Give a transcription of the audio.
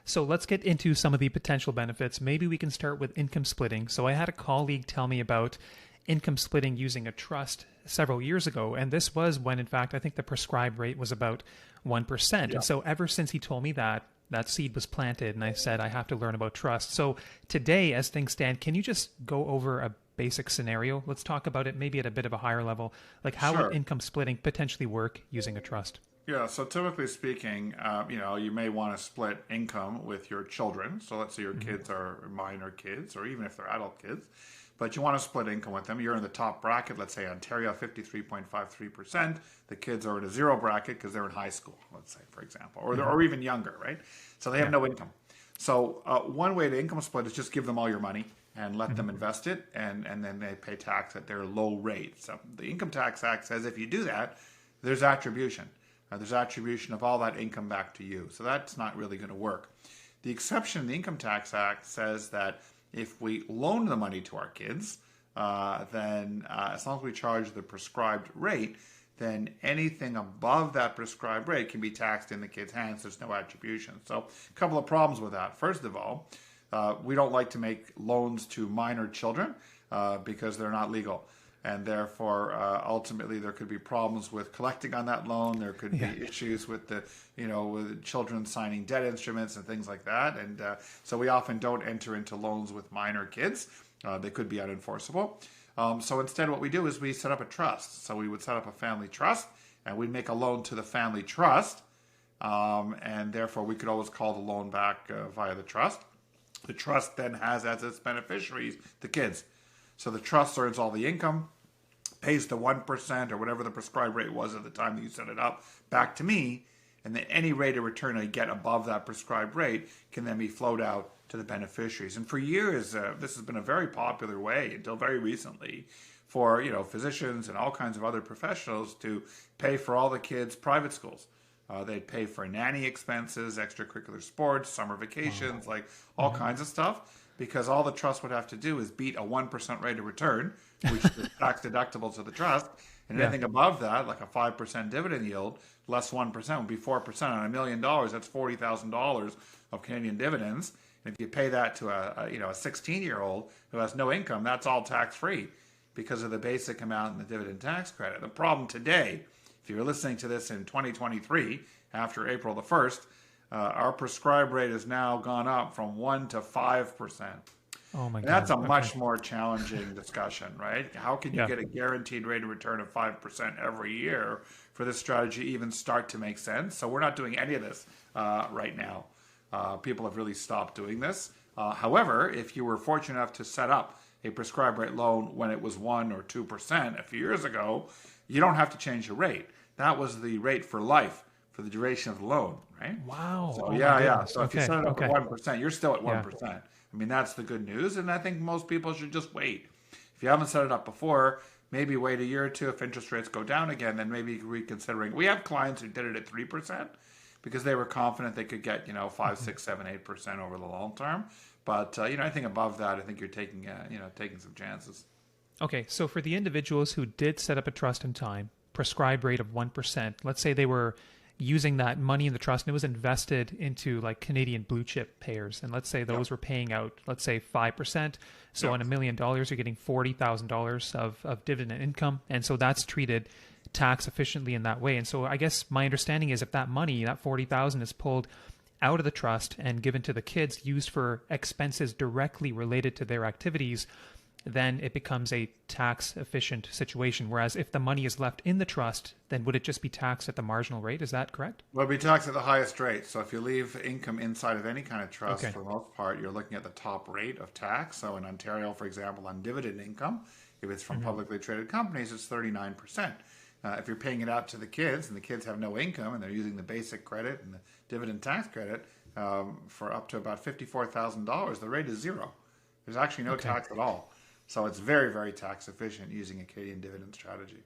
So let's get into some of the potential benefits. Maybe we can start with income splitting. So I had a colleague tell me about income splitting using a trust several years ago. And this was when, in fact, I think the prescribed rate was about 1%. Yeah. And so ever since he told me that, that seed was planted, and I said, I have to learn about trust. So today, as things stand, can you just go over a basic scenario? Let's talk about it maybe at a bit of a higher level. Like how would Sure. income splitting potentially work using a trust? Yeah, so typically speaking, you may want to split income with your children. So let's say your kids are minor kids, or even if they're adult kids, but you want to split income with them. You're in the top bracket, let's say Ontario, 53.53%. The kids are in a zero bracket because they're in high school, let's say, for example, or even younger, right? So they have no income. So one way to income split is just give them all your money and let them invest it, and then they pay tax at their low rate. So the Income Tax Act says if you do that, there's attribution. There's attribution of all that income back to you. So that's not really going to work. The exception in the Income Tax Act says that if we loan the money to our kids, then as long as we charge the prescribed rate, then anything above that prescribed rate can be taxed in the kid's hands. There's no attribution. So a couple of problems with that. First of all, we don't like to make loans to minor children because they're not legal. And therefore, ultimately, there could be problems with collecting on that loan. There could be issues with with children signing debt instruments and things like that. And so we often don't enter into loans with minor kids. They could be unenforceable. So instead, what we do is we set up a trust. So we would set up a family trust, and we'd make a loan to the family trust. And therefore, we could always call the loan back via the trust. The trust then has as its beneficiaries the kids. So the trust earns all the income, pays the 1% or whatever the prescribed rate was at the time that you set it up back to me, and then any rate of return I get above that prescribed rate can then be flowed out to the beneficiaries. And for years, this has been a very popular way until very recently for physicians and all kinds of other professionals to pay for all the kids' private schools. They'd pay for nanny expenses, extracurricular sports, summer vacations, like all kinds of stuff. Because all the trust would have to do is beat a 1% rate of return, which is tax deductible to the trust. And anything above that, like a 5% dividend yield, less 1% would be 4%. On $1 million, that's $40,000 of Canadian dividends. And if you pay that to a 16-year-old who has no income, that's all tax-free because of the basic amount in the dividend tax credit. The problem today, if you're listening to this in 2023, after April the 1st, our prescribed rate has now gone up from 1% to 5%. Oh my God. And that's a much more challenging discussion, right? How can you get a guaranteed rate of return of 5% every year for this strategy to even start to make sense? So we're not doing any of this right now. People have really stopped doing this. However, if you were fortunate enough to set up a prescribed rate loan when it was 1 or 2% a few years ago, you don't have to change the rate. That was the rate for life, for the duration of the loan, right? Wow. So Oh yeah. So if you set it up okay. at 1%, you're still at 1%. I mean, that's the good news, and I think most people should just wait. If you haven't set it up before, maybe wait a year or two. If interest rates go down again, then maybe reconsidering. We have clients who did it at 3% because they were confident they could get 5, 6, 7, 8% over the long term. But anything above that, I think you're taking taking some chances. Okay, so for the individuals who did set up a trust in time, prescribed rate of 1%, let's say they were using that money in the trust and it was invested into like Canadian blue chip payers. And let's say those were paying out, let's say 5%. So on $1 million, you're getting $40,000 of dividend income. And so that's treated tax efficiently in that way. And so I guess my understanding is if that money, that 40,000 is pulled out of the trust and given to the kids used for expenses directly related to their activities, then it becomes a tax efficient situation. Whereas if the money is left in the trust, then would it just be taxed at the marginal rate? Is that correct? Well, it'll be taxed at the highest rate. So if you leave income inside of any kind of trust, for the most part, you're looking at the top rate of tax. So in Ontario, for example, on dividend income, if it's from publicly traded companies, it's 39%. If you're paying it out to the kids and the kids have no income and they're using the basic credit and the dividend tax credit for up to about $54,000, the rate is zero. There's actually no tax at all. So it's very, very tax efficient using a Canadian dividend strategy.